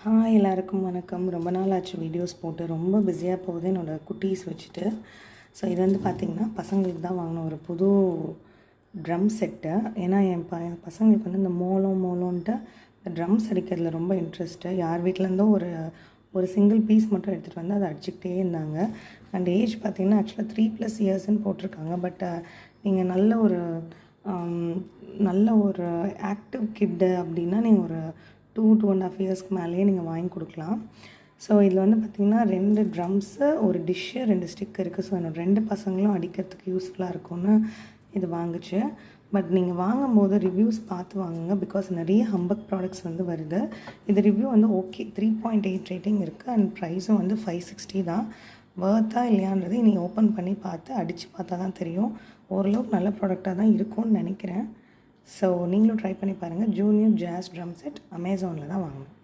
Hi எல்லாருக்கும் வணக்கம். ரொம்ப நாள் ஆச்சு வீடியோஸ் போட்டு. ரொம்ப பிஸியாக போகுது என்னோடய குட்டீஸ் வச்சுட்டு. ஸோ இது வந்து பார்த்திங்கன்னா பசங்களுக்கு தான் வாங்கின ஒரு புது ட்ரம் செட்டு. ஏன்னா என் பசங்களுக்கு வந்து இந்த மோலோன்ட்டு இந்த ட்ரம்ஸ் அடிக்கிறதுல ரொம்ப இன்ட்ரெஸ்ட்டு. யார் வீட்டிலேருந்தோ ஒரு சிங்கிள் பீஸ் மட்டும் எடுத்துகிட்டு வந்து அதை அடிச்சுக்கிட்டே இருந்தாங்க. அண்ட் ஏஜ் பார்த்திங்கன்னா ஆக்சுவலாக 3+ இயர்ஸ்ன்னு போட்டிருக்காங்க. பட் நீங்கள் நல்ல ஒரு ஆக்டிவ் கிட்டு அப்படின்னா நீங்கள் ஒரு 2.5 இயர்ஸ்க்கு மேலேயே நீங்கள் வாங்கி கொடுக்கலாம். ஸோ இதில் வந்து பார்த்திங்கன்னா 2 ட்ரம்ஸு, ஒரு டிஷ்ஷு, 2 ஸ்டிக் இருக்குது. ஸோ என்னோடய 2 பசங்களும் அடிக்கிறதுக்கு யூஸ்ஃபுல்லாக இருக்கும்னு இது வாங்குச்சு. பட் நீங்கள் வாங்கும்போது ரிவ்யூஸ் பார்த்து வாங்குங்க. பிகாஸ் நிறைய ஹம்பக் ப்ராடக்ட்ஸ் வந்து வருது. இது ரிவ்யூ வந்து ஓகே 3.8 ரேட்டிங் இருக்குது. அண்ட் ப்ரைஸும் வந்து 560 தான். வர்த்தா இல்லையான்றது நீ ஓப்பன் பண்ணி பார்த்து அடித்து பார்த்தா தான் தெரியும். ஓரளவுக்கு நல்ல ப்ராடக்டாக தான் இருக்கும்னு நினைக்கிறேன். ஸோ நீங்களும் ட்ரை பண்ணி பாருங்கள். ஜூனியர் ஜாஸ் ட்ரம் செட் அமேசானில் தான் வாங்கணும்.